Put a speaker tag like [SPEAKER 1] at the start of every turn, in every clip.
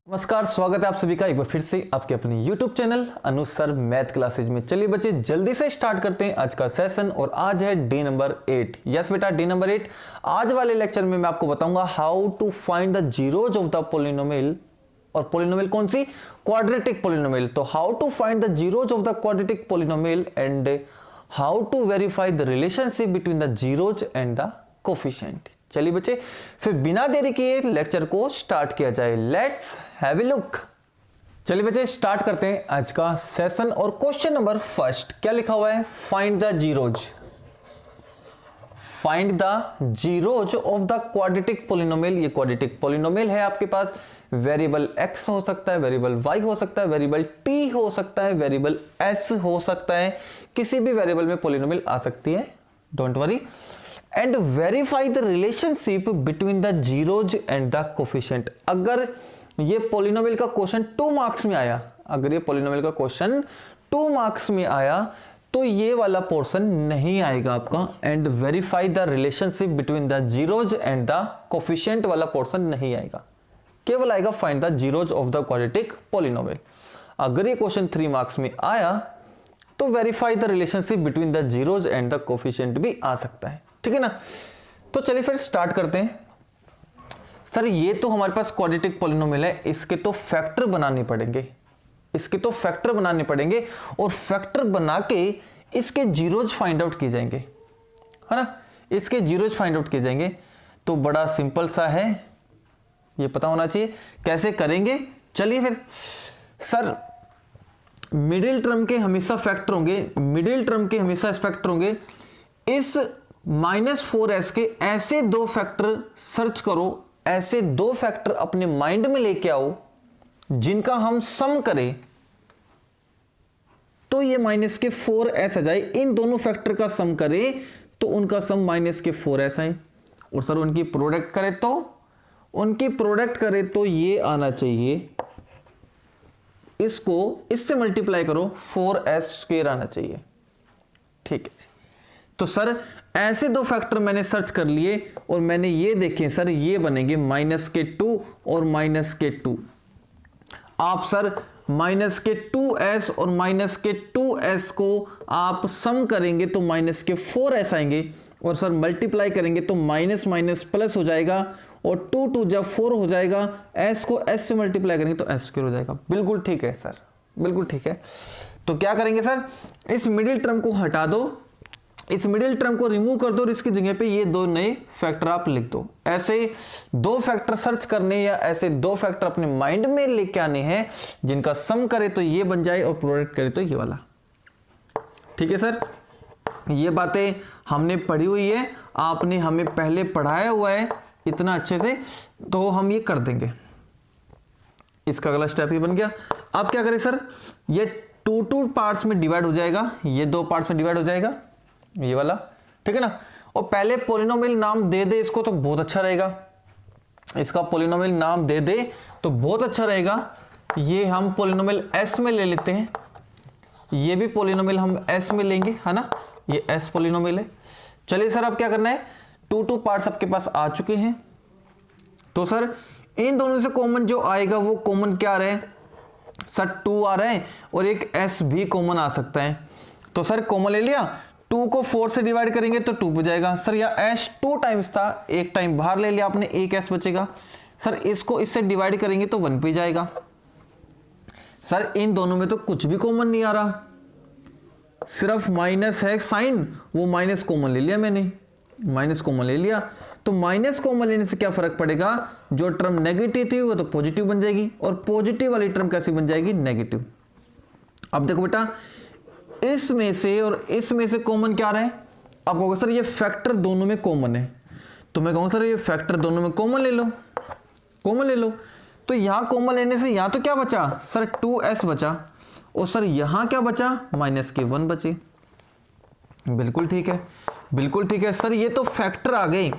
[SPEAKER 1] नमस्कार, स्वागत है आप सभी का एक बार फिर से आपके अपने YouTube चैनल अनुज सर मैथ क्लासेज में। चलिए बच्चे जल्दी से स्टार्ट करते हैं आज का सेशन और आज है डे नंबर 8। यस बेटा, डे नंबर 8। आज वाले लेक्चर में मैं आपको बताऊंगा how to find the zeros of the polynomial. और पोलिनोमियल कौन सी? Quadratic polynomial. तो how to find the zeros of the quadratic polynomial and how to verify the relationship between the zeros and the coefficient. चलिए बच्चे फिर बिना देरी किए लेक्चर को स्टार्ट किया जाए। Let's have a look. चलिए बच्चे स्टार्ट करते हैं आज का सेशन। और क्वेश्चन नंबर फर्स्ट क्या लिखा हुआ है? Find the zeros. Find the zeros of the quadratic polynomial. ये क्वाड्रेटिक पोलिनोमियल है आपके पास। वेरिएबल x हो सकता है, वेरिएबल y हो सकता है, वेरिएबल t हो सकता है, वेरिएबल s हो सकता है। किसी भी वेरिएबल में पोलिनोमियल आ सकती है, don't worry. And verify the relationship between the zeros and the coefficient. अगर ये पोलिनोमियल का क्वेश्चन 2 मार्क्स में आया, अगर ये पोलिनोमियल का क्वेश्चन 2 मार्क्स में आया तो ये वाला पोर्शन नहीं आएगा आपका। And verify the relationship between the zeros and the coefficient वाला पोर्शन नहीं आएगा, केवल आएगा find the zeros of the quadratic polynomial. अगर ये क्वेश्चन 3 मार्क्स में आया तो verify the relationship between the zeros and the coefficient भी आ सकता है, ठीक है ना। तो चलिए फिर स्टार्ट करते हैं। सर ये तो हमारे पास क्वाड्रेटिक पोलिनोमियल है, इसके तो फैक्टर बनाने पड़ेंगे, इसके तो फैक्टर बनाने पड़ेंगे और फैक्टर बना के इसके जीरोज फाइंड आउट किए जाएंगे, है ना। इसके जीरोज फाइंड आउट किए जाएंगे। तो बड़ा सिंपल सा है, ये पता होना चाहिए कैसे करेंगे। चलिए फिर। सर मिडिल टर्म के हमेशा फैक्टर होंगे, मिडिल टर्म के हमेशा फैक्टर होंगे। इस -4s के ऐसे दो फैक्टर सर्च करो, ऐसे दो फैक्टर अपने माइंड में लेके आओ जिनका हम सम करें तो ये -4s आ जाए। इन दोनों फैक्टर का सम करें तो उनका सम -4s आए। और सर उनकी प्रोडक्ट करें तो, उनकी प्रोडक्ट करें तो ये आना चाहिए, इसको इससे मल्टीप्लाई करो 4s² आना चाहिए, ठीक है जी। तो सर ऐसे दो फैक्टर मैंने सर्च कर लिए और मैंने ये देखे सर ये बनेंगे -2 और -2। आप सर -2s और -2s को आप सम करेंगे तो -4s आएंगे और सर मल्टीप्लाई करेंगे तो माइनस माइनस प्लस हो जाएगा और 2 2 जब 4 हो जाएगा। s को s से मल्टीप्लाई करेंगे तो s² हो जाएगा। बिल्कुल ठीक है सर, बिल्कुल ठीक है। तो क्या करेंगे सर, इस मिडिल टर्म को हटा दो, इस मिडिल टर्म को रिमूव कर दो और इसकी जगह पे ये दो नए फैक्टर आप लिख दो। ऐसे दो फैक्टर सर्च करने या ऐसे दो फैक्टर अपने माइंड में लेके आने हैं जिनका सम करे तो ये बन जाए और प्रोडक्ट करे तो ये वाला, ठीक है सर। ये बातें हमने पढ़ी हुई है, आपने हमें पहले पढ़ाया हुआ है इतना अच्छे से, तो हम ये कर देंगे। इसका अगला स्टेप ही बन गया। अब क्या करें सर, ये 2 पार्ट्स में डिवाइड हो जाएगा, ये 2 पार्ट्स में डिवाइड हो जाएगा, ये वाला, ठीक है ना। और पहले पोलिनोमियल नाम दे दे इसको तो बहुत अच्छा रहेगा, इसका पोलिनोमियल नाम दे दे तो बहुत अच्छा रहेगा। ये हम पोलिनोमियल s में ले लेते हैं, ये भी पोलिनोमियल हम s में लेंगे, है ना। ये s पोलिनोमियल है। चलिए सर अब क्या करना है, 2 पार्ट्स आपके पास आ चुके हैं। तो सर इन दोनों से कॉमन जो आएगा वो कॉमन क्या आ रहा है सर, 2 आ रहा है और एक s भी कॉमन आ सकता है। तो सर कॉमन ले लिया, 2 को 4 से डिवाइड करेंगे तो 2 बचेगा सर। या s 2 टाइम्स था, एक टाइम बाहर ले लिया आपने, एक s बचेगा सर। इसको इससे डिवाइड करेंगे तो 1 पे जाएगा सर। इन दोनों में तो कुछ भी कॉमन नहीं आ रहा, सिर्फ माइनस है साइन, वो माइनस कॉमन ले लिया मैंने, माइनस कॉमन ले लिया। तो माइनस कॉमन लेने से क्या फर्क पड़ेगा, जो टर्म नेगेटिव थी वो तो पॉजिटिव बन जाएगी और पॉजिटिव वाली टर्म कैसी बन जाएगी, नेगेटिव। अब देखो बेटा इसमें से और इसमें से कॉमन क्या रहा है, आप कहोगे सर ये फैक्टर दोनों में कॉमन है, तो मैं कहूँगा सर ये फैक्टर दोनों में कॉमन ले लो, कॉमन ले लो। तो यहाँ कॉमन लेने से यहाँ तो क्या बचा सर, 2s बचा और सर यहाँ क्या बचा, -1 बचे। बिल्कुल ठीक है, बिल्कुल ठीक है सर। ये तो फैक्टर आ गए,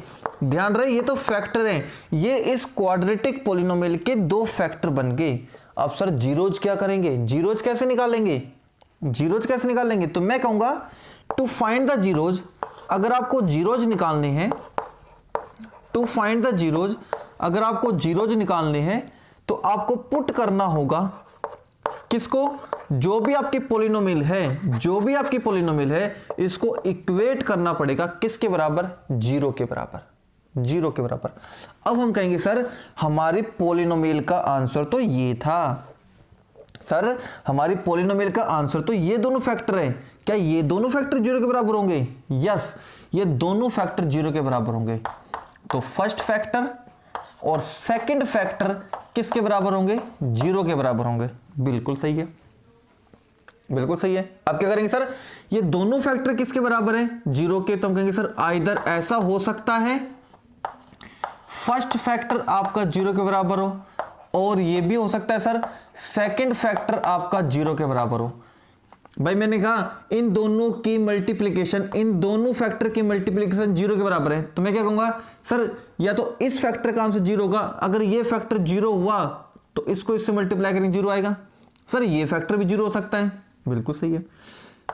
[SPEAKER 1] ध्यान रहे ये तो फैक्टर है, ये इस क्वाड्रेटिक पोलिनोमियल के 2 फैक्टर बन गए। अब सर जीरोज क्या करेंगे, जीरोज कैसे निकालेंगे, जीरोज कैसे निकालेंगे। तो मैं कहूंगा टू फाइंड द जीरोज, अगर आपको जीरोज निकालने हैं, टू फाइंड द जीरोज, अगर आपको जीरोज निकालने हैं तो आपको पुट करना होगा किसको, जो भी आपकी पॉलिनोमियल है, जो भी आपकी पॉलिनोमियल है, इसको इक्वेट करना पड़ेगा किसके बराबर, जीरो के बराबर, जीरो के बराबर। अब हम कहेंगे सर हमारी पॉलिनोमियल का आंसर तो ये था, सर हमारी पॉलिनोमियल का आंसर तो ये दोनों फैक्टर है, क्या ये दोनों फैक्टर जीरो के बराबर होंगे, यस ये दोनों फैक्टर जीरो के बराबर होंगे। तो फर्स्ट फैक्टर और सेकंड फैक्टर किसके बराबर होंगे, जीरो के बराबर होंगे। बिल्कुल सही है, बिल्कुल सही है। अब क्या करेंगे सर, ये दोनों फैक्टर किसके बराबर है, जीरो के, तो हम कहेंगे सर आइदर ऐसा हो सकता है फर्स्ट फैक्टर आपका जीरो के बराबर हो, और ये भी हो सकता है सर सेकंड फैक्टर आपका जीरो के बराबर हो। भाई मैंने कहा इन दोनों की मल्टीप्लिकेशन, इन दोनों फैक्टर की मल्टीप्लिकेशन जीरो के बराबर है, तो मैं क्या कहूंगा सर या तो इस फैक्टर का आंसर जीरो होगा, अगर ये फैक्टर जीरो हुआ तो इसको इससे मल्टीप्लाई करेंगे जीरो आएगा। सर ये फैक्टर भी जीरो हो सकता है, बिल्कुल सही है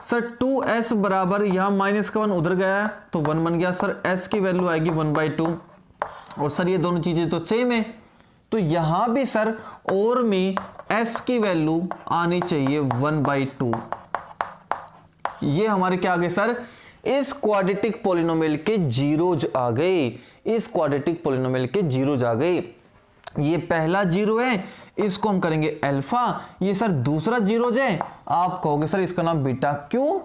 [SPEAKER 1] सर। 2s बराबर यहां माइनस का 1 उधर गया तो 1 बन गया सर, s की वैल्यू आएगी 1/2, और सर ये दोनों चीजें तो सेम है, तो यहां भी सर और में s की वैल्यू आनी चाहिए 1/2। ये हमारे क्या आ गए सर, इस क्वाड्रेटिक पॉलिनोमियल के जीरोज आ गए, इस क्वाड्रेटिक पॉलिनोमियल के जीरोज आ गए। ये पहला जीरो है, इसको हम करेंगे अल्फा, ये सर दूसरा जीरोज है, आप कहोगे सर इसका नाम बीटा, क्यों,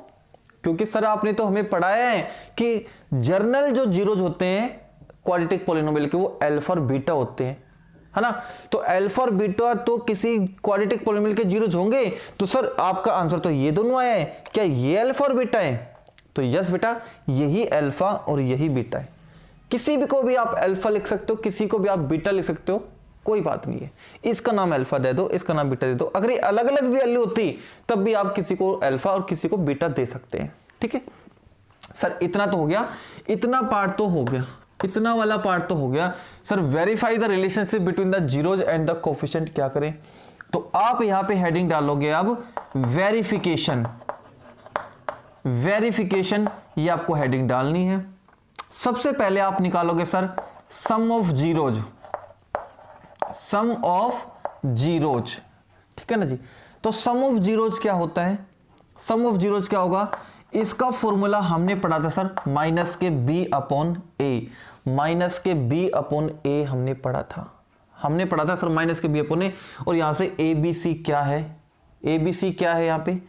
[SPEAKER 1] क्योंकि सर आपने तो हमें पढ़ाया है कि जर्नल जो जीरोज होते हैं क्वाड्रेटिक पॉलिनोमियल के वो अल्फा और बीटा होते हैं, है ना। तो अल्फा और बीटा तो किसी क्वाड्रेटिक पॉलिनोमियल के जीरोज होंगे, तो सर आपका आंसर तो ये दोनों आया है, क्या ये अल्फा और बीटा है, तो यस बेटा यही अल्फा और यही बीटा है। किसी भी को भी आप अल्फा लिख सकते हो, किसी को भी आप बीटा लिख सकते हो, कोई बात नहीं है, इसका नाम अल्फा दे दो, इसका नाम बीटा दे दो। अगर ये अलग अलग वैल्यू होती तब भी आप किसी को अल्फा और किसी को बीटा दे सकते हैं, ठीक है। सर इतना तो हो गया, इतना पार्ट तो हो गया, इतना वाला पार्ट तो हो गया। Sir verify the relationship between the zeros and the coefficient, क्या करें, तो आप यहां पे हेडिंग डालोगे अब वेरिफिकेशन, वेरिफिकेशन ये आपको हेडिंग डालनी है। सबसे पहले आप निकालोगे sir sum of zeros, sum of zeros, ठीक है ना जी। तो सम ऑफ जीरोज क्या होता है, सम ऑफ जीरोज क्या होगा, इसका फॉर्मूला हमने पढ़ा था सर माइनस के b अपॉन ए, माइनस के b अपॉन ए हमने पढ़ा था, हमने पढ़ा था सर माइनस के b अपॉन ए, और यहां से ए बी सी क्या है, ए बी सी क्या है यहां पे,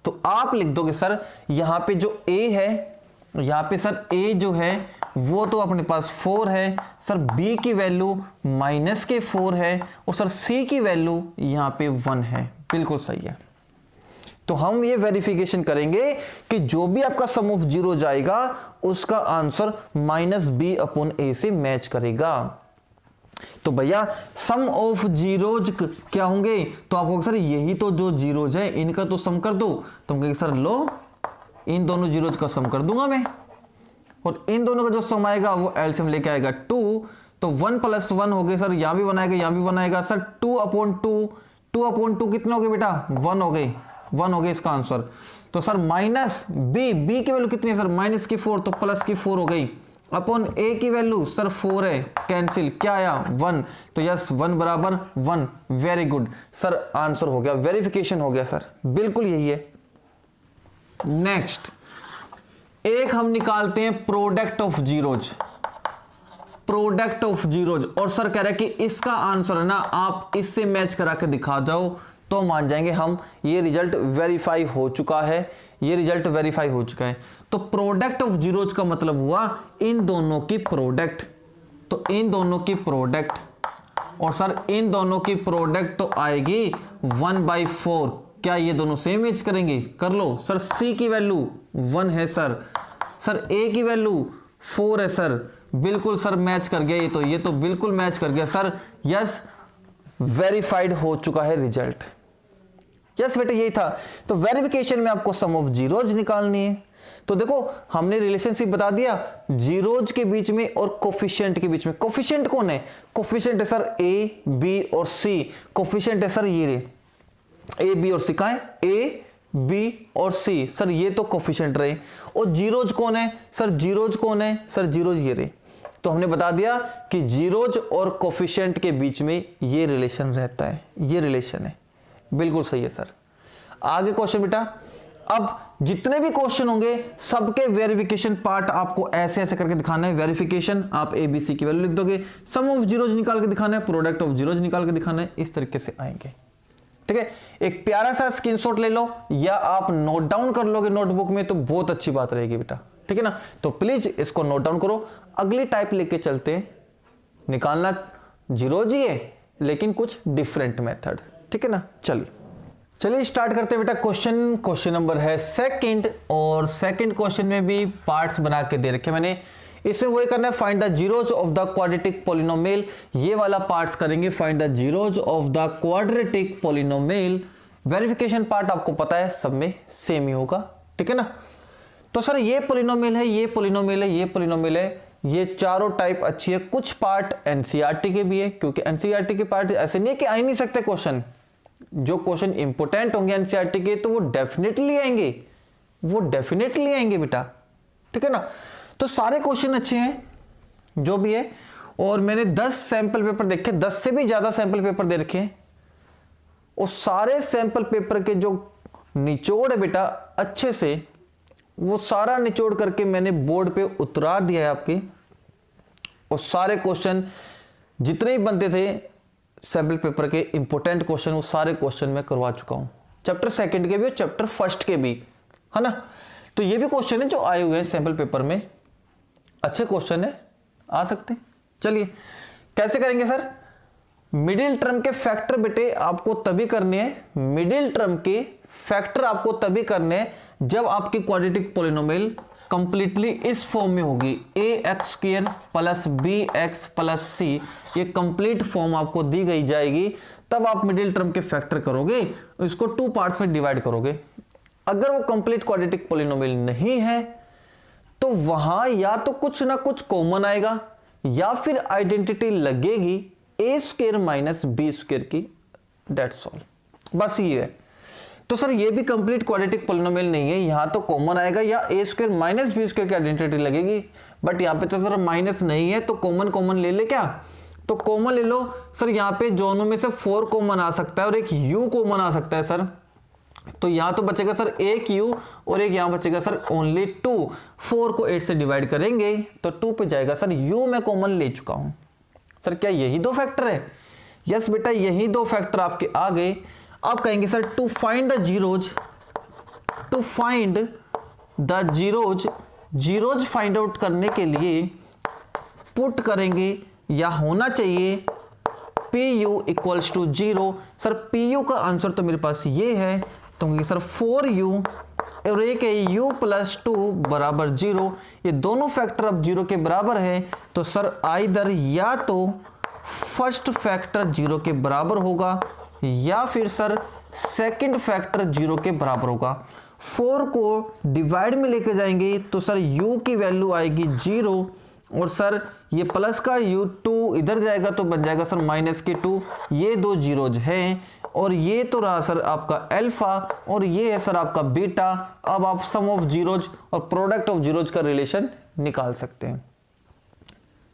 [SPEAKER 1] तो आप लिख दोगे सर यहां पे जो a है, यहां पे सर a जो है वो तो अपने पास 4 है सर, b की वैल्यू माइनस के 4 है, और सर c की वैल्यू यहां पे 1 है, बिल्कुल सही है। तो हम ये वेरिफिकेशन करेंगे कि जो भी आपका सम ऑफ जीरो जाएगा उसका आंसर माइनस बी अपॉन ए से मैच करेगा। तो भैया सम ऑफ जीरोज क्या होंगे, तो आप कहोगे सर यही तो जो जीरोज है इनका तो सम कर दो, तो हम कहेंगे सर लो इन दोनों जीरोज का सम कर दूंगा मैं, और इन दोनों का जो सम आएगा वो एलसीएम लेके आएगा 2, तो 1 + 1 हो गए सर, यहां भी बनाएगा यहां भी बनाएगा सर, 2/2, 2/2 कितने हो गए बेटा 1 हो गए, 1 हो गए इसका आंसर। तो सर माइनस बी की वैल्यू कितनी है सर माइनस की 4, तो प्लस की 4 हो गई, अपॉन ए की वैल्यू सर 4 है, कैंसिल क्या आया 1, तो यस 1 बराबर 1, वेरी गुड सर, आंसर हो गया, वेरिफिकेशन हो गया सर, बिल्कुल यही है। नेक्स्ट एक हम निकालते हैं product of zeros, product of zeros, और सर कह रहा है कि इसका आंसर है ना आप इससे मैच करा के दिखा जाओ तो मान जाएंगे हम, ये रिजल्ट वेरीफाई हो चुका है, ये रिजल्ट वेरीफाई हो चुका है। तो प्रोडक्ट ऑफ जीरोज का मतलब हुआ इन दोनों की प्रोडक्ट, तो इन दोनों की प्रोडक्ट, और सर इन दोनों की प्रोडक्ट तो आएगी 1/4, क्या ये दोनों सेम मैच करेंगे, कर लो सर। सी की वैल्यू 1 है सर, सर ए की वैल्यू 4 है सर, बिल्कुल सर मैच कर गया, ये तो बिल्कुल मैच कर गया सर, यस वेरीफाइड हो चुका है रिजल्ट, यस बेटा यही था। तो वेरिफिकेशन में आपको सम ऑफ जीरोज निकालनी है, तो देखो हमने रिलेशनशिप बता दिया जीरोज के बीच में और कोफिशिएंट के बीच में। कोफिशिएंट कौन है, कोफिशिएंट है सर ए बी और सी, कोफिशिएंट है सर ये रे ए बी और सी, कहां है ए बी और सी, सर ये तो कोफिशिएंट रहे। और जीरोज कौन है सर, जीरोज कौन है सर, जीरोज ये रहे। तो हमने बता दिया कि जीरोज और कोफिशिएंट के बीच में ये रिलेशन रहता है, ये रिलेशन है। बिल्कुल सही है सर। आगे क्वेश्चन बेटा, अब जितने भी क्वेश्चन होंगे सबके वेरिफिकेशन पार्ट आपको ऐसे ऐसे करके दिखाना है। वेरिफिकेशन आप ABC की वैल्यू लिख दोगे, सम ऑफ जीरोज निकाल के दिखाना है, प्रोडक्ट ऑफ जीरोज निकाल के दिखाना है, इस तरीके से आएंगे। ठीक है, एक प्यारा सा स्क्रीनशॉट ले लो या आप नोट डाउन कर लोगे नोटबुक में तो बहुत अच्छी बात रहेगी बेटा। ठीक है ना, तो प्लीज इसको नोट डाउन करो। अगली टाइप लेके चलते हैं, निकालना जीरोज ही है लेकिन कुछ डिफरेंट मेथड। ठीक है ना, चलिए स्टार्ट करते हैं बेटा। क्वेश्चन नंबर है सेकंड, और सेकंड क्वेश्चन में भी पार्ट्स बना के दे रखे मैंने। इसमें वही करना है, find the zeros of the quadratic polynomial. ये वाला पार्ट्स करेंगे, find the zeros of the quadratic polynomial. Verification part आपको पता है सब में सेम ही होगा। ठीक है ना, तो सर ये पॉलिनोमियल है, ये पॉलिनोमियल है, ये पॉलिनोमियल है, ये चारों टाइप अच्छी है। कुछ पार्ट एनसीईआरटी के भी है, क्योंकि एनसीईआरटी के पार्ट ऐसे नहीं है कि आ ही नहीं सकते क्वेश्चन। जो क्वेश्चन इंपोर्टेंट होंगे एनसीईआरटी के तो वो डेफिनेटली आएंगे, वो डेफिनेटली आएंगे बेटा। ठीक है ना, तो सारे क्वेश्चन अच्छे हैं जो भी है। और मैंने 10 सैंपल पेपर देखे, 10 से भी ज्यादा सैंपल पेपर दे रखे हैं, और सारे सैंपल पेपर के जो निचोड़ है बेटा अच्छे से, वो सारा निचोड़ करके मैंने बोर्ड पे उतार दिया है आपके। और सारे क्वेश्चन जितने भी बनते थे सैंपल पेपर के इंपोर्टेंट क्वेश्चन, वो सारे क्वेश्चन मैं करवा चुका हूं, चैप्टर सेकंड के भी और चैप्टर फर्स्ट के भी, है ना। तो ये भी क्वेश्चन है जो आए हुए हैं सैंपल पेपर में, अच्छे क्वेश्चन है, आ सकते हैं। चलिए कैसे करेंगे सर? मिडिल टर्म के फैक्टर बेटे आपको तभी करने हैं, मिडिल टर्म के फैक्टर आपको तभी करने हैं जब आपकी क्वाड्रेटिक पॉलिनोमियल कंप्लीटली इस फॉर्म में होगी, ax square plus bx plus c, ये कंप्लीट फॉर्म आपको दी गई जाएगी, तब आप मिडिल टर्म के फैक्टर करोगे, इसको 2 पार्ट्स में डिवाइड करोगे। अगर वो कंप्लीट क्वाड्रेटिक पॉलिनोमियल नहीं है तो वहां या तो कुछ ना कुछ कॉमन आएगा या फिर आइडेंटिटी लगेगी a square minus b square की, डेट्स ऑल, बस ये है। तो सर ये भी कंप्लीट क्वाड्रेटिक पॉलिनोमियल नहीं है, यहां तो कॉमन आएगा या a square minus b square की आइडेंटिटी लगेगी, बट यहां पे तो सर माइनस नहीं है, तो कॉमन ले ले क्या? तो कॉमन ले लो सर, यहां पे दोनों में से 4 कॉमन आ सकता है और एक u कॉमन आ सकता है सर। तो यहां तो बचेगा सर एक u और एक यहां बचेगा सर ओनली 2। 4 को 8 से डिवाइड करेंगे तो 2 पे जाएगा सर, u मैं कॉमन ले चुका हूं। सर क्या यही 2 फैक्टर है? यस बेटा, यही 2 फैक्टर आपके आ गए। आप कहेंगे sir to find the zeros, to find the zeros find out करने के लिए पुट करेंगे या होना चाहिए PU equals to 0। Sir PU का आंसर तो मेरे पास ये है, तो सर 4u और एक है u प्लस 2 बराबर 0। ये दोनों फैक्टर अब 0 के बराबर है, तो सर आइदर या तो फर्स्ट फैक्टर 0 के बराबर होगा या फिर सर सेकंड फैक्टर 0 के बराबर होगा। 4 को डिवाइड में लेके जाएंगे तो सर u की वैल्यू आएगी 0, और सर ये प्लस का u2 इधर जाएगा तो बन जाएगा सर माइनस के 2। ये 2 जीरोज हैं, और ये तो रहा सर आपका अल्फा और ये है सर आपका बीटा। अब आप सम ऑफ जीरोज और प्रोडक्ट ऑफ जीरोज का रिलेशन निकाल सकते हैं।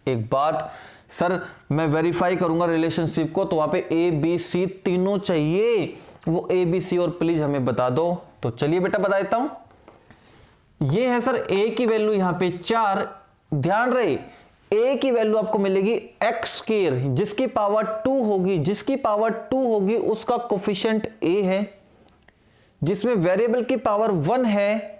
[SPEAKER 1] एक बात सर, मैं वेरीफाई करूंगा रिलेशनशिप को, तो वहां पे ए बी सी तीनों चाहिए, वो ए बी सी और प्लीज हमें बता दो। तो चलिए बेटा बता देता हूं। ये है सर ए की वैल्यू यहां पे 4, ध्यान रहे ए की वैल्यू आपको मिलेगी एक्स स्क्वायर, जिसकी पावर 2 होगी, जिसकी पावर 2 होगी उसका कोफिशिएंट ए है, जिसमें वेरिएबल की पावर 1 है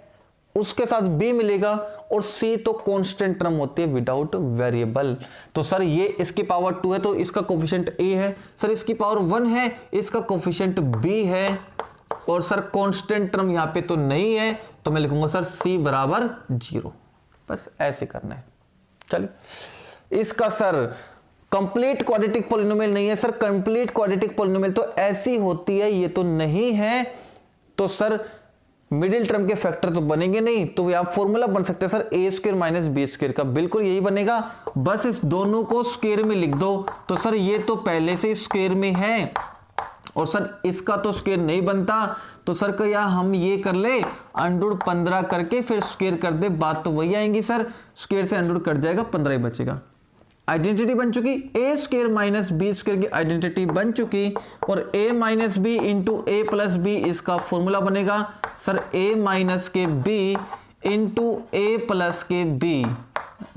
[SPEAKER 1] उसके साथ b मिलेगा, और c तो कांस्टेंट टर्म होती है विदाउट वेरिएबल। तो सर ये इसकी पावर 2 है तो इसका कोफिशिएंट a है, सर इसकी पावर 1 है इसका कोफिशिएंट b है, और सर कांस्टेंट टर्म यहां पे तो नहीं है, तो मैं लिखूंगा सर c बराबर 0। बस ऐसे करना है। चलिए इसका सर कंप्लीट क्वाड्रेटिक पॉलिनोमियल नहीं है सर, कंप्लीट क्वाड्रेटिक पॉलिनोमियल तो ऐसी होती है, ये तो नहीं है, तो सर मिडिल टर्म के फैक्टर तो बनेंगे नहीं, तो आप फॉर्मूला बन सकते हैं सर ए स्क्वायर माइनस बी स्क्वायर का, बिल्कुल यही बनेगा। बस इस दोनों को स्क्वायर में लिख दो, तो सर ये तो पहले से स्क्वायर में है, और सर इसका तो स्क्वायर नहीं बनता, तो सर क्या हम ये कर ले √15 करके फिर स्क्वायर कर दे, बात तो वही आएंगी सर, स्क्वायर से √15 कट जाएगा, 15 ही बचेगा। आइडेंटिटी बन चुकी, ए स्क्वायर माइनस बी स्क्वायर की आइडेंटिटी बन चुकी, और ए माइनस बी इंटू ए प्लस बी इसका फॉर्मूला बनेगा सर ए माइनस के बी इंटू ए प्लस के बी।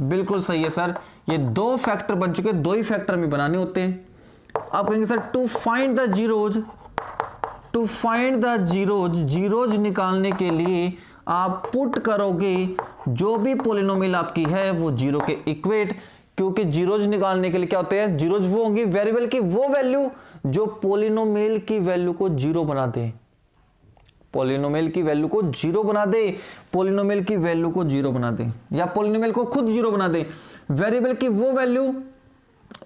[SPEAKER 1] बिल्कुल सही है सर, ये दो फैक्टर बन चुके, दो ही फैक्टर में बनाने होते हैं। आप कहेंगे sir to find the zeros, to find the zeros, zeros निकालने के लिए आप पुट करोगे जो भी पॉलिनोमियल आपकी है वो जीरो के इक्वेट, क्योंकि जीरोज निकालने के लिए क्या होते हैं, जीरोज वो होंगी वेरिएबल की वो वैल्यू जो पॉलिनोमियल की वैल्यू को जीरो बना दे, पॉलिनोमियल की वैल्यू को जीरो बना दे, पॉलिनोमियल की वैल्यू को जीरो बना दे, या पॉलिनोमियल को खुद जीरो बना दे। वेरिएबल की वो वैल्यू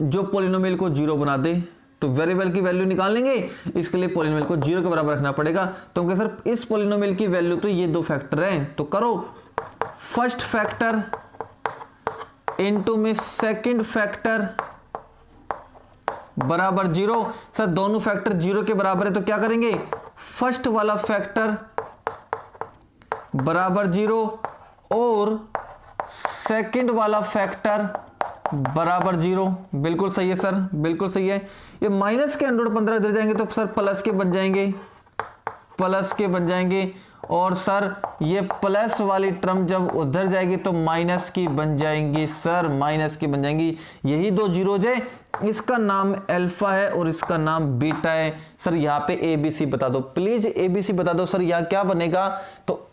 [SPEAKER 1] जो पॉलिनोमियल को जीरो बना दे, तो वेरिएबल की वैल्यू निकालेंगे, इसके लिए पॉलिनोमियल को जीरो के बराबर रखना पड़ेगा। तो हम कहें सर इस पॉलिनोमियल की वैल्यू तो ये दो फैक्टर हैं, तो करो फर्स्ट फैक्टर इनटू में सेकंड फैक्टर बराबर जीरो। सर दोनों फैक्टर जीरो के बराबर है तो क्या करेंगे, फर्स्ट वाला फैक्टर बराबर जीरो और सेकंड वाला फैक्टर बराबर जीरो। बिल्कुल सही है सर, बिल्कुल सही है। ये माइनस के अंडर 15 इधर जाएंगे तो सर प्लस के बन जाएंगे, प्लस के बन जाएंगे, और सर ये प्लस वाली टर्म जब उधर जाएगी तो माइनस की बन जाएंगी, सर माइनस की बन जाएंगी। यही दो जीरोज है, इसका नाम अल्फा है और इसका नाम बीटा है। सर यहाँ पे एबीसी बता दो, प्लीज एबीसी बता दो। सर यहाँ क्या बनेगा, तो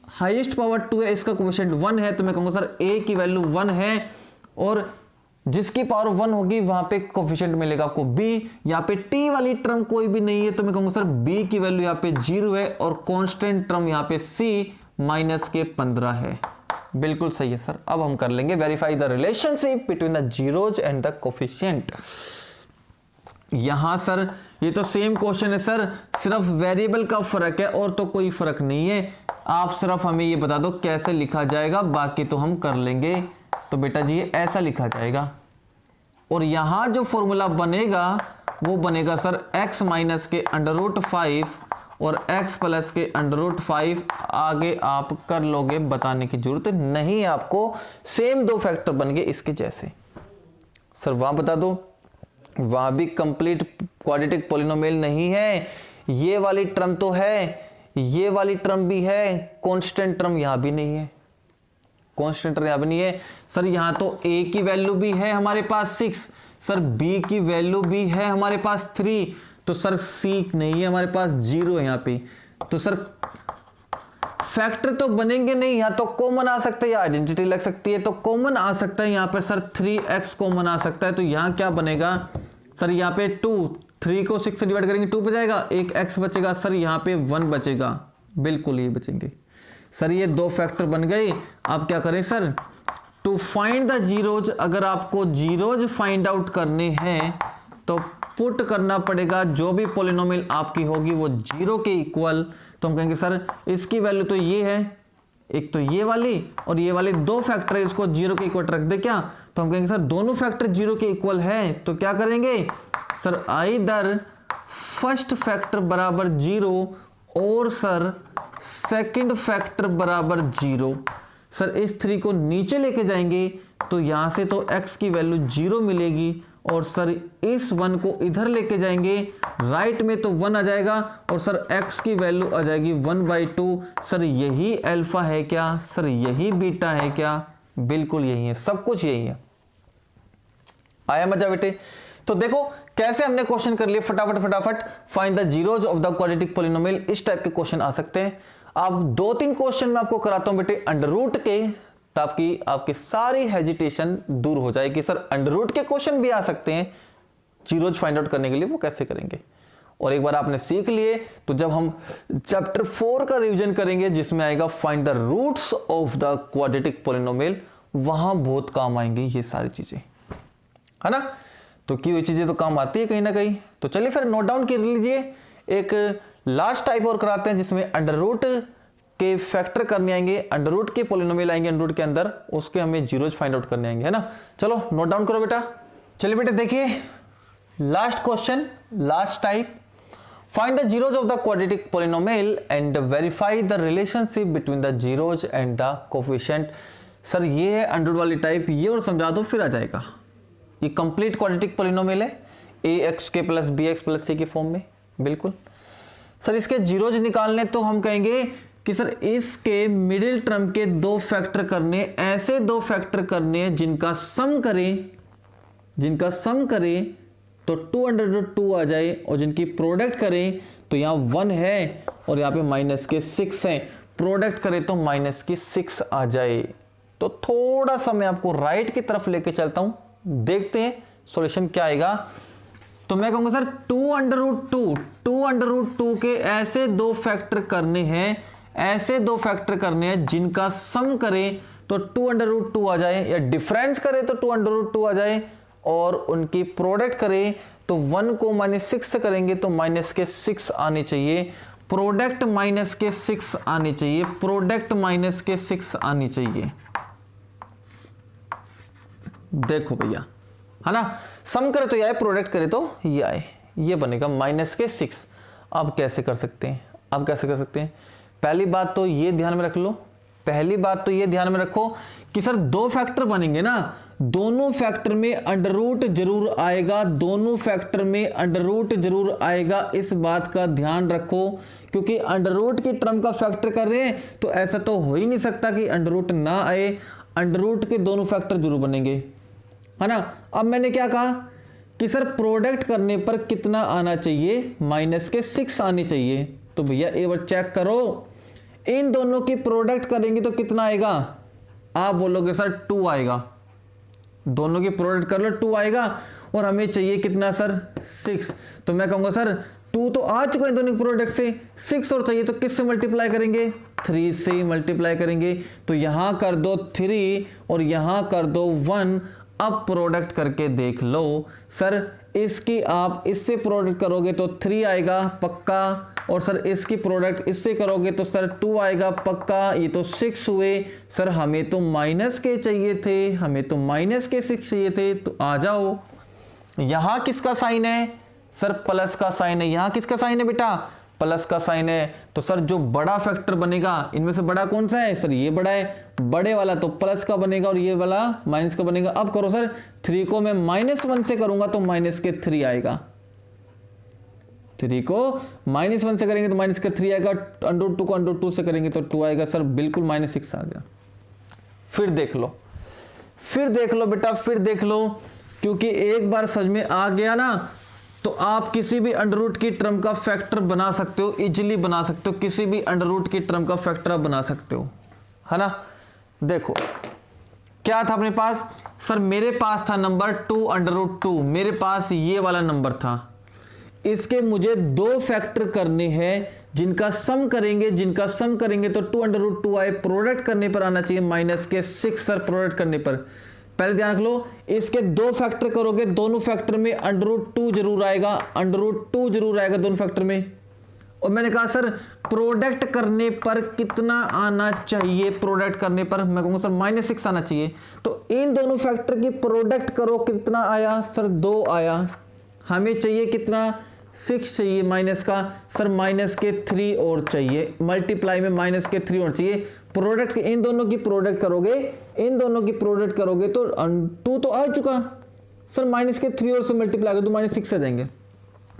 [SPEAKER 1] हाईएस्ट पावर 2 है, इसका कोएफिशिएंट 1 है, तो मैं कहूंगा सर ए की वैल्यू 1 है, और जिसकी पावर 1 होगी वहां पे कोएफिशिएंट मिलेगा आपको बी। यहाँ पे टी वाली टर्म कोई भी नहीं है, तो मैं कहूंगा सर बी की वैल्यू यहाँ पे 0 है, और कांस्टेंट टर्म यहाँ पे सी माइनस के 15 है। बिल्कुल सही है सर। अब हम कर लेंगे verify the relationship between the zeros and the coefficient. यहां सर ये तो सेम क्वेश्चन है सर, सिर्फ वेरिएबल का फर्क है और तो कोई फर्क नहीं है। आप सिर्फ हमें ये बता दो कैसे लिखा जाएगा, बाकी तो हम कर लेंगे। तो बेटा जी ये ऐसा लिखा जाएगा, और यहां जो फॉर्मूला बनेगा वो बनेगा सर x माइनस के √5 और x प्लस के √5। आगे आप कर लोगे, बताने की जरूरत नहीं है आपको, सेम दो फैक्टर बन गए इसके जैसे। सर वहां बता दो, वहां भी कंप्लीट क्वाड्रेटिक पॉलिनोमियल नहीं है, ये वाली टर्म तो है, ये वाली टर्म भी है, कांस्टेंट टर्म यहां भी नहीं है, कांस्टेंट टर्म यहां भी नहीं है। सर यहां तो a की वैल्यू भी है हमारे पास 6, सर b की वैल्यू भी है हमारे पास 3, तो सर c नहीं है हमारे पास, 0 है यहां पे। तो सर फैक्टर तो बनेंगे नहीं, यहां तो कॉमन आ सकता है या आइडेंटिटी लग सकती है, तो कॉमन आ सकता है यहां पर सर 3x कॉमन आ सकता है। तो यहां क्या बनेगा सर, यहां पे 2, 3 को 6 से डिवाइड करेंगे 2 बचेगा, एक x बचेगा, सर यहां पे 1 बचेगा, बिल्कुल ये बचेंगे। सर ये दो फैक्टर बन गए। अब क्या करें sir, to find the zeros, अगर आपको जीरोज फाइंड आउट करने हैं तो पुट करना पड़ेगा जो भी पॉलिनोमियल आपकी होगी वो 0 के इक्वल। तो हम कहेंगे सर इसकी वैल्यू तो ये है, एक तो ये वाली और ये वाली दो फैक्टर, इसको 0 के इक्वल रख दे क्या, तो हम कहेंगे सर दोनों फैक्टर 0 के इक्वल है, तो क्या करेंगे सर आइदर फर्स्ट फैक्टर बराबर 0 और सर सेकंड फैक्टर बराबर 0। सर इस 3 को नीचे लेके जाएंगे तो यहां से तो x की वैल्यू 0 मिलेगी, और सर इस 1 को इधर लेके जाएंगे, राइट में तो 1 आ जाएगा, और सर x की वैल्यू आ जाएगी 1/2। सर यही अल्फा है क्या, सर यही बीटा है क्या, बिल्कुल यही है, सब कुछ यही है। आया मजा बेटे? तो देखो कैसे हमने क्वेश्चन कर लिए फटाफट। Find the zeros of the quadratic polynomial, इस टाइप के क्वेश्चन आ सकते हैं। अब 2-3 क्वेश्चन मैं आपको कराता हूं बेटे अंडर रूट के, ताकि आपकी सारी हेजिटेशन दूर हो जाएगी। सर अंडर रूट के क्वेश्चन भी आ सकते हैं जीरोज फाइंड आउट करने के लिए, वो कैसे करेंगे। और एक बार आपने सीख लिए तो जब हम चैप्टर 4 का रिवीजन करेंगे जिसमें आएगा find the roots of the quadratic polynomial, वहां बहुत काम आएंगी ये सारी चीजें, है ना। तो की हुई चीजें तो काम आती है कहीं ना कहीं। तो चलिए फिर नोट डाउन कर लीजिए। एक लास्ट टाइप और कराते हैं जिसमें अंडर रूट के फैक्टर करने आएंगे, अंडर रूट के पॉलिनोमियल आएंगे अंडर रूट के अंदर, उसके हमें जीरोज फाइंड आउट करने आएंगे, है ना। चलो नोट डाउन करो बेटा। चलिए बेटा देखिए last question, last type, find the zeros of the quadratic polynomial and verify the relationship between the zeros and the coefficient. Sir ये है अंडर रूट वाली टाइप, ये और समझा दो फिर आ जाएगा। ये कंप्लीट क्वाड्रेटिक पॉलिनोमियल है, ए एक्स के प्लस बी एक्स प्लस सी के फॉर्म में। बिल्कुल सर, इसके जीरोज निकालने तो हम कहेंगे कि सर इसके मिडिल टर्म के दो फैक्टर करने, ऐसे दो फैक्टर करने हैं जिनका सम करें तो 2/2 आ जाए, और जिनकी प्रोडक्ट करें तो यहाँ 1 है और यहाँ पे माइनस के 6 है, प्रोडक्ट करें तो माइनस की 6 आ जाए। तो थोड़ा सा मैं आपको राइट की तरफ लेके चलता हूं, देखते हैं सॉल्यूशन क्या आएगा। तो मैं कहूंगा सर 2/2 के ऐसे दो फैक्टर करने हैं जिनका सम करें तो 2/2 आ जाए, या डिफरेंस करें तो 2/2 आ जाए, और उनकी प्रोडक्ट करें तो 1 को -6 से करेंगे तो माइनस के 6 आने चाहिए, प्रोडक्ट माइनस के 6 आने चाहिए, प्रोडक्ट माइनस के 6 आनी चाहिए। देखो भैया, है ना, सम करे तो ये आए, प्रोडक्ट करे तो ये आए, ये बनेगा माइनस के 6। अब कैसे कर सकते हैं, पहली बात तो ये ध्यान में रखो कि सर दो फैक्टर बनेंगे ना, दोनों फैक्टर में अंडररूट जरूर आएगा, इस बात का ध्यान रखो, क्योंकि अंडररूट की टर्म का फैक्टर कर रहे हैं तो ऐसा तो हो ही नहीं सकता कि अंडररूट ना आए, अंडररूट के दोनों फैक्टर जरूर बनेंगे, है ना। अब मैंने क्या कहा कि सर प्रोडक्ट करने पर कितना आना चाहिए, माइनस के 6 आने चाहिए। तो भैया एक बार चेक करो, इन दोनों की प्रोडक्ट करेंगे तो कितना आएगा, आप बोलोगे सर 2 आएगा, दोनों की प्रोडक्ट कर लो 2 आएगा, और हमें चाहिए कितना सर 6। तो मैं कहूंगा सर 2 तो आ चुका है दोनों की प्रोडक्ट से, 6 और चाहिए तो किससे मल्टीप्लाई करेंगे, 3 से मल्टीप्लाई करेंगे। तो यहां कर दो 3 और यहां कर दो 1। अब प्रोडक्ट करके देख लो सर, इसकी आप इससे प्रोडक्ट करोगे तो 3 आएगा पक्का, और सर इसकी प्रोडक्ट इससे करोगे तो सर 2 आएगा पक्का, ये तो 6 हुए। सर हमें तो माइनस के चाहिए थे, 6 चाहिए थे। तो आ जाओ, यहां किसका साइन है सर, प्लस का साइन है, यहां किसका साइन है बेटा, प्लस का साइन है। तो सर जो बड़ा फैक्टर बनेगा, इनमें से बड़ा कौन सा है सर, ये बड़ा है, बड़े वाला तो प्लस का बनेगा और ये वाला माइनस का बनेगा। अब करो सर, 3 को मैं -1 से करूंगा तो माइनस के 3 आएगा, 3 को -1 से करेंगे तो माइनस के 3 आएगा, √2 को √2 से करेंगे तो 2 आएगा। सर बिल्कुल -6 आ गया। फिर देख लो बेटा, फिर देख लो, क्योंकि एक बार समझ में आ गया ना तो आप किसी भी अंडररूट की टर्म का फैक्टर बना सकते हो, इजीली बना सकते हो, किसी भी अंडररूट की टर्म का फैक्टर आप बना सकते हो, है ना। देखो क्या था अपने पास सर, मेरे पास था नंबर 2/2, मेरे पास ये वाला नंबर था, इसके मुझे दो फैक्टर करने हैं जिनका सम करेंगे तो 2/2 आए, प्रोडक्ट करने पर आना चाहिए माइनस के 6। सर प्रोडक्ट करने पर पहले ध्यान रख लो, इसके दो फैक्टर करोगे, दोनों फैक्टर में √2 जरूर आएगा, दोनों फैक्टर में। और मैंने कहा सर प्रोडक्ट करने पर कितना आना चाहिए, प्रोडक्ट करने पर मैं कहूंगा सर -6 आना चाहिए। तो इन दोनों फैक्टर की प्रोडक्ट करो, कितना आया सर 2 आया, हमें चाहिए कितना 6 चाहिए माइनस का, सर माइनस के 3 और चाहिए, मल्टीप्लाई में माइनस के 3 और चाहिए। प्रोडक्ट इन दोनों की प्रोडक्ट करोगे तो 2 तो आ चुका सर, माइनस के 3 और से मल्टीप्लाई करो तो -6 आ जाएंगे।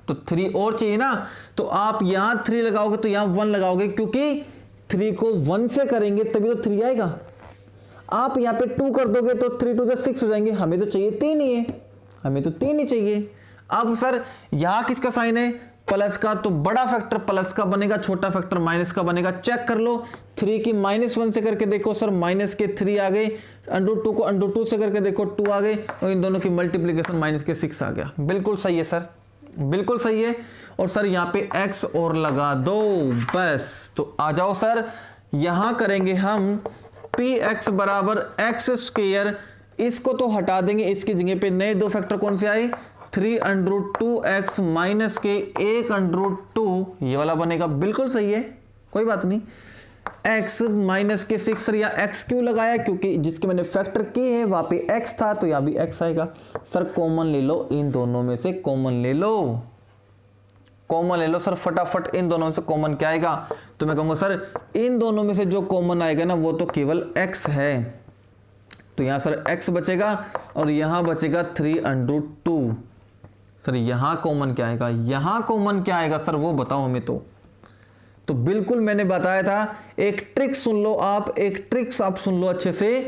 [SPEAKER 1] तो 3 और चाहिए ना, तो आप यहां 3 लगाओगे तो यहां 1 लगाओगे, क्योंकि 3 को 1 से करेंगे तभी तो 3 आएगा। आप यहां पे 2 कर दोगे तो 3 2 6 हो जाएंगे, हमें तो चाहिए 3 ही है, हमें तो 3 ही चाहिए। अब सर यहां किसका साइन है, प्लस का, तो बड़ा फैक्टर प्लस का बनेगा, छोटा फैक्टर माइनस का बनेगा। चेक कर लो, 3 की -1 से करके देखो सर माइनस के 3 आ गए, √2 को √2 से करके देखो 2 आ गए, और इन दोनों की मल्टीप्लीकेशन माइनस के 6 आ गया। बिल्कुल सही है सर, बिल्कुल सही है। और सर यहाँ पे x और लगा दो बस। तो आ जाओ सर, यहां करेंगे हम px बराबर x², इसको तो हटा देंगे, इसकी जगह पे नए दो फैक्टर कौन से आए, 3√2x माइनस के 1√2, ये वाला बनेगा। बिल्कुल सही है, कोई बात नहीं। x माइनस के 6 सर, या x क्यों लगाया, क्योंकि जिसके मैंने फैक्टर किए हैं वहां पे x था, तो यहां भी x आएगा। सर कॉमन ले लो, इन दोनों में से कॉमन ले लो सर, फटाफट इन दोनों में से कॉमन क्या आएगा। तो मैं कहूंगा सर इन दोनों में से जो कॉमन आएगा ना वो तो केवल x है, तो यहाँ सर x बचेगा और यहाँ बचेगा 3√2। सर यहाँ कॉमन क्या आएगा, यहाँ कॉमन क्या आएगा सर वो बताओ हमें। तो बिल्कुल मैंने बताया था, एक ट्रिक सुन लो आप, एक ट्रिक्स आप सुन लो अच्छे से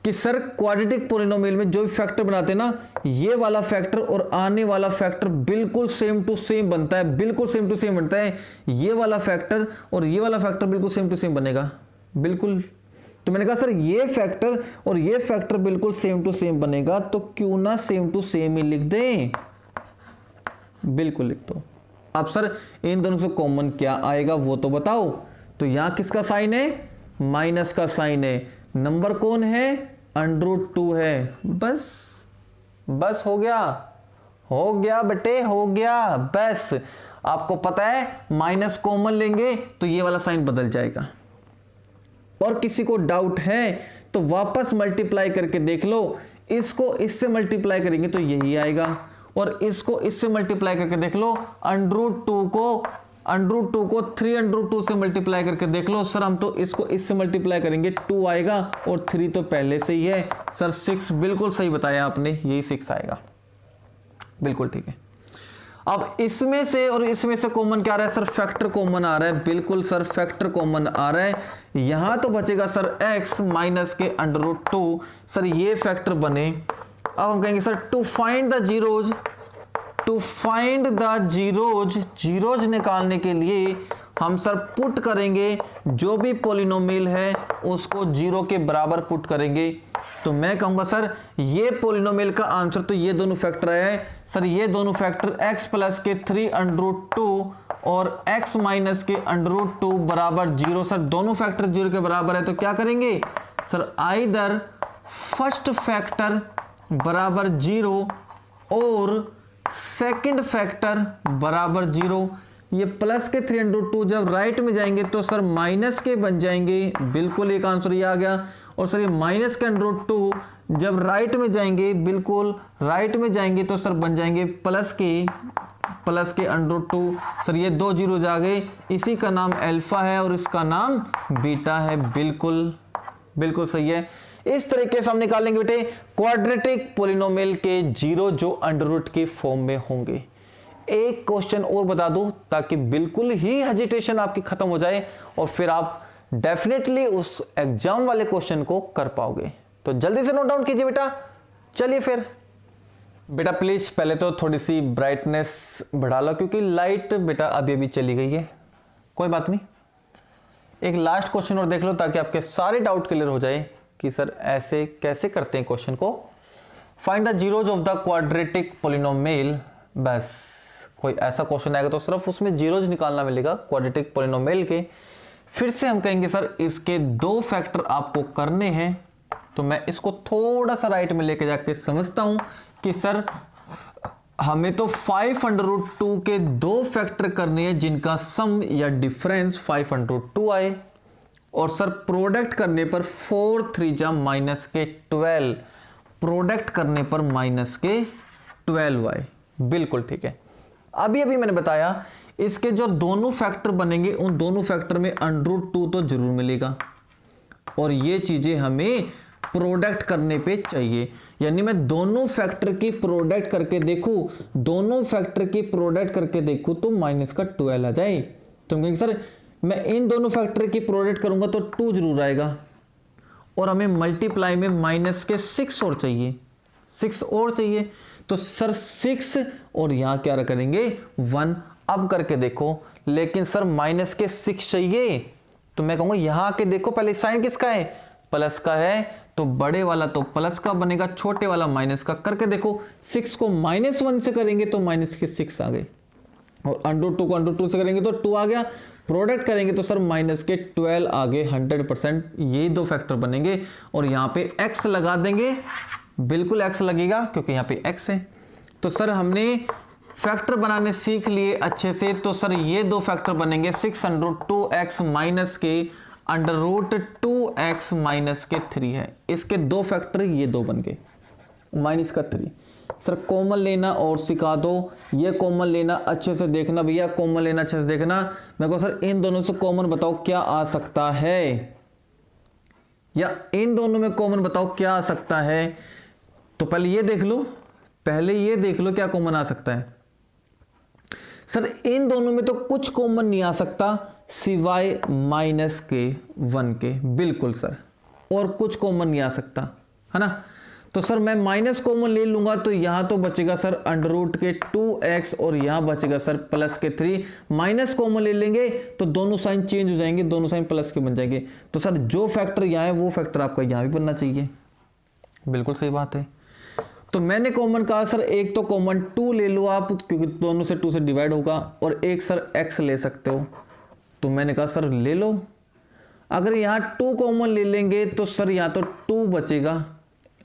[SPEAKER 1] कि सर क्वाड्रेटिक पॉलिनोमियल में जो भी फैक्टर बनाते हैं ना, ये वाला फैक्टर और आने वाला फैक्टर बिल्कुल सेम टू सेम बनता है, बिल्कुल सेम टू सेम बनता है। ये वाला फैक्टर और ये वाला फैक्टर बिल्कुल सेम टू सेम बनेगा, बिल्कुल। तो मैंने कहा सर ये फैक्टर और ये फैक्टर बिल्कुल सेम टू सेम बनेगा, तो क्यों ना सेम टू सेम ही लिख दें, बिल्कुल लिख दो। अब सर इन दोनों से कॉमन क्या आएगा वो तो बताओ। तो यहां किसका साइन है, माइनस का साइन है, नंबर कौन है, √2 है। बस हो गया बेटे, हो गया बस। आपको पता है माइनस कॉमन लेंगे तो ये वाला साइन बदल जाएगा। और किसी को डाउट है तो वापस मल्टीप्लाई करके देख लो, इसको इससे मल्टीप्लाई करेंगे तो यही आएगा, और इसको इससे मल्टीप्लाई करके देख लो, √2 को 3√2 से मल्टीप्लाई करके देख लो। सर हम तो इसको इससे मल्टीप्लाई करेंगे 2 आएगा, और 3 तो पहले से ही है। सर 6 बिल्कुल सही बताया आपने, यही 6 आएगा, बिल्कुल ठीक है। अब इसमें से और इसमें से कॉमन क्या आ रहा है सर, फैक्टर कॉमन आ रहा है, बिल्कुल सर फैक्टर कॉमन आ रहा है। यहां तो बचेगा सर x माइनस के √2। सर ये फैक्टर बने। अब हम कहेंगे sir to find the zeros निकालने के लिए हम सर पुट करेंगे जो भी पॉलिनोमियल है उसको 0 के बराबर पुट करेंगे। तो मैं कहूंगा सर ये पॉलिनोमियल का आंसर तो ये दोनों फैक्टर आया है। सर ये दोनों फैक्टर x प्लस के 3√2 और x माइनस के √2 बराबर 0। सर दोनों फैक्टर 0 के बराबर है तो क्या करेंगे सर, आइदर फर्स्ट फैक्टर बराबर 0 और सेकंड फैक्टर बराबर 0। ये प्लस के 3√2 जब राइट में जाएंगे तो सर माइनस के बन जाएंगे, बिल्कुल एक आंसर ये आ गया। और सर ये माइनस के √2 जब राइट में जाएंगे, बिल्कुल राइट में जाएंगे तो सर बन जाएंगे प्लस के √2। सर ये 2 जीरोज आ गए, इसी का नाम अल्फा है और इसका नाम बीटा है, बिल्कुल सही है। इस तरीके से हम निकालेंगे बेटे क्वाड्रेटिक पॉलिनोमियल के जीरो जो अंडर के फॉर्म में होंगे। एक क्वेश्चन और बता दूं ताकि बिल्कुल ही हेजिटेशन आपकी खत्म हो जाए और फिर आप डेफिनेटली उस एग्जाम वाले क्वेश्चन को कर पाओगे। तो जल्दी से नोट डाउन कीजिए बेटा। चलिए फिर बेटा प्लीज पहले तो थोड़ी सी ब्राइटनेस बढ़ा लो क्योंकि लाइट बेटा अभी अभी चली गई है। कोई बात नहीं, एक लास्ट क्वेश्चन और देख लो ताकि आपके सारे डाउट क्लियर हो जाए कि सर ऐसे कैसे करते हैं क्वेश्चन को। Find the zeros of the quadratic polynomial. बस कोई ऐसा क्वेश्चन आएगा तो सिर्फ उसमें जीरोज निकालना मिलेगा क्वाड्रेटिक पॉलिनोमियल के। फिर से हम कहेंगे सर इसके 2 फैक्टर आपको करने हैं। तो मैं इसको थोड़ा सा राइट में लेके जाके समझता हूं कि सर हमें तो 5√2 के 2 फैक्टर करने हैं जिनका सम या डिफरेंस 5√2 आए, और सर प्रोडक्ट करने पर 4 3 जा -12, प्रोडक्ट करने पर -12 आए, बिल्कुल ठीक है। अभी मैंने बताया इसके जो दोनों फैक्टर बनेंगे उन दोनों फैक्टर में √2 तो जरूर मिलेगा, और ये चीजें हमें प्रोडक्ट करने पे चाहिए। यानी मैं दोनों फैक्टर की प्रोडक्ट करके देखूं, दोनों फैक्टर की प्रोडक्ट करके देखूं तो -12 आ जाए। तो हम कहेंगे सर मैं इन दोनों फैक्टर की प्रोडक्ट करूंगा तो 2 जरूर आएगा, और हमें मल्टीप्लाई में -6 और चाहिए, 6 और चाहिए। तो सर 6 और यहां क्या करेंगे 1। अब करके देखो, लेकिन सर -6 चाहिए तो मैं कहूंगा यहां के देखो पहले साइन किसका है, प्लस का है, तो बड़े वाला तो प्लस का बनेगा, छोटे वाला माइनस का। करके देखो 6 को -1 से करेंगे तो -6 आ गए, और √2 को √2 से करेंगे तो 2 आ गया। प्रोडक्ट करेंगे तो सर -12 आ गए 100%। ये 2 फैक्टर बनेंगे और यहां पे x लगा देंगे, बिल्कुल x लगेगा क्योंकि यहां पे x है। तो सर हमने फैक्टर बनाने सीख लिए अच्छे से। तो सर ये 2 फैक्टर बनेंगे 6√2x माइनस के √2x माइनस के 3 है। इसके 2 फैक्टर ये 2 बन गए, माइनस का 3। सर कॉमन लेना और सिखा दो, ये कॉमन लेना अच्छे से देखना भैया, कॉमन लेना अच्छे से देखना। मैं कहूँ सर इन दोनों से कॉमन बताओ क्या आ सकता है। या इन दोनों में कॉमन बताओ क्या आ सकता है। तो पहले ये देख लो, पहले ये देख लो क्या कॉमन आ सकता है। सर इन दोनों में तो कुछ कॉमन नहीं आ सकता सिवाय माइनस के 1 के, बिल्कुल सर, और कुछ कॉमन नहीं आ सकता, है ना। तो सर मैं माइनस कॉमन ले लूंगा तो यहां तो बचेगा सर अंडर रूट के 2x और यहां बचेगा सर प्लस के 3। माइनस कॉमन ले लेंगे तो दोनों साइन चेंज हो जाएंगे, दोनों साइन प्लस के बन जाएंगे। तो सर जो फैक्टर यहां है वो फैक्टर आपका यहां भी बनना चाहिए, बिल्कुल सही बात है। तो मैंने कॉमन कहा सर एक तो कॉमन 2 ले लो आप, क्योंकि दोनों से 2 से डिवाइड होगा, और एक सर x ले सकते हो। तो मैंने कहा सर ले लो। अगर यहां 2 कॉमन ले लेंगे तो सर यहां तो 2 बचेगा,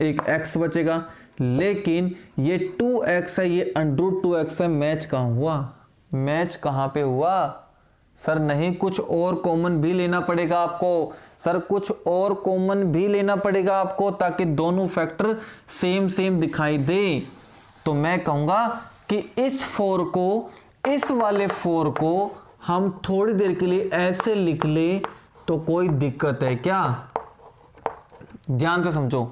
[SPEAKER 1] एक x बचेगा, लेकिन ये 2x है, ये अंडर रूट 2x है, मैच कहां हुआ, मैच कहां पे हुआ सर। नहीं, कुछ और कॉमन भी लेना पड़ेगा आपको सर, कुछ और कॉमन भी लेना पड़ेगा आपको, ताकि दोनों फैक्टर सेम सेम दिखाई दे। तो मैं कहूंगा कि इस 4 को, इस वाले 4 को हम थोड़ी देर के लिए ऐसे लिख ले तो कोई दिक्कत है क्या? ध्यान से समझो।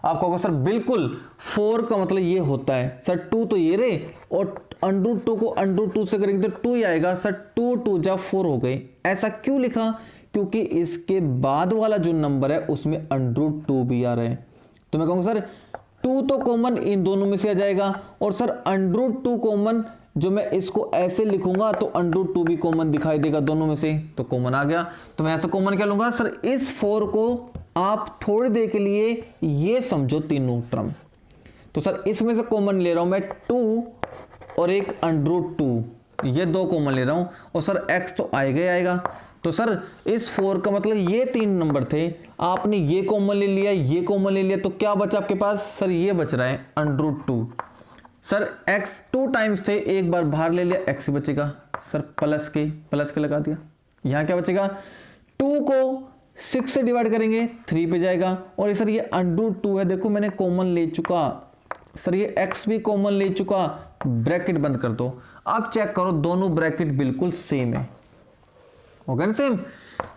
[SPEAKER 1] आप कहोगे सर बिल्कुल 4 का मतलब ये होता है सर 2 तो ये रे, और अंडर रूट 2 को अंडर रूट 2 से करेंगे तो 2 ही आएगा सर, 2 2 जा 4 हो गए। ऐसा क्यों लिखा? क्योंकि इसके बाद वाला जो नंबर है उसमें अंडर रूट 2 भी आ रहा है। तो मैं कहूँगा सर 2 तो कॉमन इन दोनों में से आ जाएगा, और सर अंडर रूट 2 कॉमन, जो मैं इसको ऐसे लिखूंगा तो अंडर रूट 2 भी कॉमन दिखाई देगा दोनों में से, तो कॉमन आ गया। तो मैं ऐसा कॉमन क्या लूंगा सर, इस 4 को आप थोड़ी देर के लिए ये समझो तीनों टर्म। तो सर इसमें से कॉमन ले रहा हूं मैं 2 और एक अंडर रूट 2, ये 2 कॉमन ले रहा हूं, और सर x तो आएगा ही आएगा। तो सर इस 4 का मतलब ये 3 नंबर थे, आपने ये कॉमन ले लिया, ये कॉमन ले लिया, तो क्या बचा आपके पास सर, ये बच रहा है under root 2। Sir x 2 times थे, एक बार बाहर ले लिया, x बचेगा सर प्लस के लगा दिया। यहां क्या बचेगा, 2 को 6 से डिवाइड करेंगे 3 पे जाएगा, और सर ये अंडर रूट 2 है, देखो मैंने कॉमन ले चुका सर, ये x भी कॉमन ले चुका, ब्रैकेट बंद कर दो। आप चेक करो दोनों ब्रैकेट बिल्कुल सेम है, हो गया ना सेम।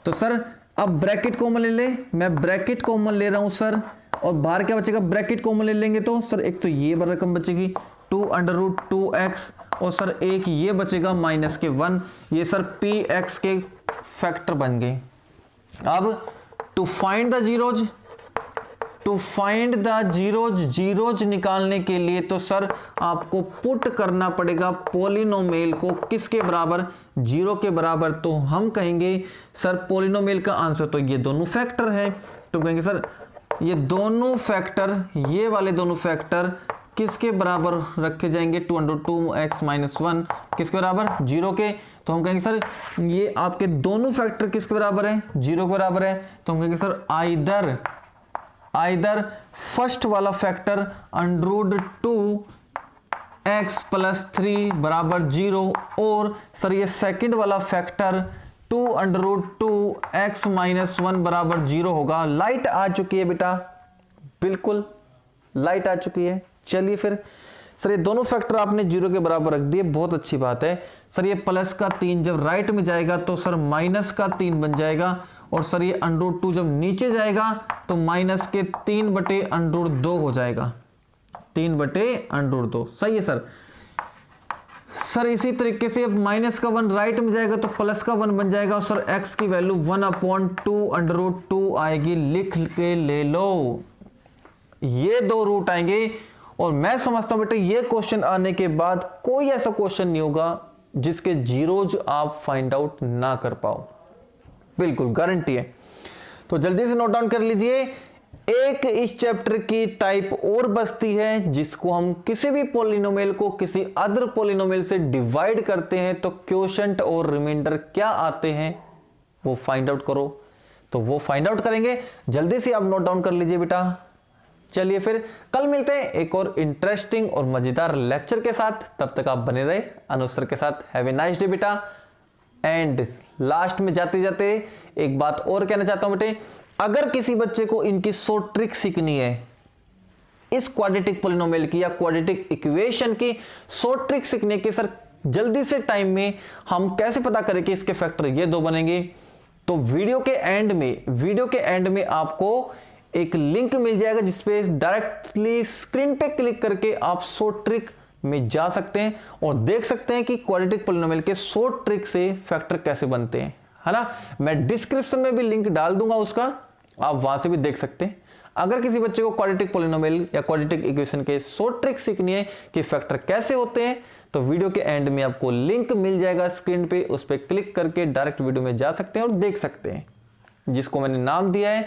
[SPEAKER 1] तो सर अब ब्रैकेट कॉमन ले ले, मैं ब्रैकेट कॉमन ले रहा हूं सर, और बाहर क्या बचेगा, ब्रैकेट कॉमन ले लेंगे तो सर एक तो ये रकम बचेगी 2 अंडर रूट 2x, और सर एक ये बचेगा माइनस के 1, ये सर px के फैक्टर बन गए। अब टू फाइंड द जीरोज निकालने के लिए तो सर आपको पुट करना पड़ेगा पॉलिनोमियल को किसके बराबर, 0 के बराबर। तो हम कहेंगे सर पॉलिनोमियल का आंसर तो ये दोनों फैक्टर है, तो कहेंगे सर ये दोनों फैक्टर, ये वाले दोनों फैक्टर किसके बराबर रखे जाएंगे, 2 अंडर 2x माइनस 1 किसके बराबर, 0 के। तो हम कहेंगे सर ये आपके दोनों फैक्टर किसके बराबर है, 0 के बराबर है। तो हम कहेंगे सर आइदर फर्स्ट वाला factor under root 2x plus 3 बराबर 0, और सर ये सेकंड वाला factor 2 under root 2x minus 1 बराबर 0 होगा। लाइट आ चुकी है बेटा, बिल्कुल लाइट आ चुकी है। चलिए फिर सर ये दोनों फैक्टर आपने 0 के बराबर रख दिए, बहुत अच्छी बात है। सर ये प्लस का 3 जब राइट में जाएगा तो सर माइनस का 3 बन जाएगा, और सर ये अंडर रूट 2 जब नीचे जाएगा तो माइनस के 3 बटे अंडर रूट 2 हो जाएगा, 3 बटे अंडर रूट 2, सही है सर। सर इसी तरीके से अब माइनस का 1 राइट में जाएगा तो प्लस का 1 बन जाएगा, और सर x की वैल्यू 1/2 अंडर रूट 2 आएगी, लिख के ले लो। ये 2 रूट आएंगे, और मैं समझता हूं बेटे ये क्वेश्चन आने के बाद कोई ऐसा क्वेश्चन नहीं होगा जिसके जीरोज आप फाइंड आउट ना कर पाओ, बिल्कुल गारंटी है। तो जल्दी से नोट डाउन कर लीजिए। एक इस चैप्टर की टाइप और बचती है, जिसको हम किसी भी पॉलिनोमियल को किसी अदर पॉलिनोमियल से डिवाइड करते हैं तो क्वोशंट और रिमाइंडर क्या आते हैं वो फाइंड आउट करो। तो वो फाइंड आउट करेंगे, जल्दी से आप नोट डाउन कर लीजिए बेटा। चलिए फिर कल मिलते हैं एक और इंटरेस्टिंग और मजेदार लेक्चर के साथ, तब तक आप बने रहे अनुज सर के साथ। हैव ए नाइस डे बेटा। एंड लास्ट में जाते जाते एक बात और कहना चाहता हूं बेटे, अगर किसी बच्चे को इनकी शॉर्ट ट्रिक सीखनी है, इस क्वाड्रेटिक पॉलिनोमियल की या क्वाड्रेटिक इक्वेशन की शॉर्ट ट्रिक सीखने के, सर जल्दी से टाइम में हम कैसे पता करें कि इसके फैक्टर ये 2 बनेंगे, तो वीडियो के एंड में आपको एक लिंक मिल जाएगा जिसपे डायरेक्टली स्क्रीन पे क्लिक करके आप शॉर्ट ट्रिक में जा सकते हैं और देख सकते हैं कि क्वाड्रेटिक पॉलिनोमियल के शॉर्ट ट्रिक से फैक्टर कैसे बनते हैं, है ना। मैं डिस्क्रिप्शन में भी लिंक डाल दूंगा उसका, आप वहां से भी देख सकते हैं। अगर किसी बच्चे को क्वाड्रेटिक पॉलिनोमियल या क्वाड्रेटिक इक्वेशन के शॉर्ट ट्रिक सीखनी है कि फैक्टर कैसे होते हैं, तो वीडियो के एंड में आपको लिंक मिल जाएगा स्क्रीन पे, उस पर क्लिक करके डायरेक्ट वीडियो में जा सकते हैं और देख सकते हैं, जिसको मैंने नाम दिया है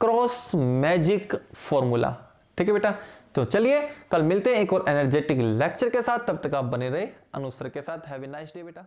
[SPEAKER 1] क्रॉस मैजिक फॉर्मूला। ठीक है बेटा, तो चलिए कल मिलते हैं एक और एनर्जेटिक लेक्चर के साथ। तब तक आप बने रहे अनुसर के साथ। हैव ए नाइस डे बेटा।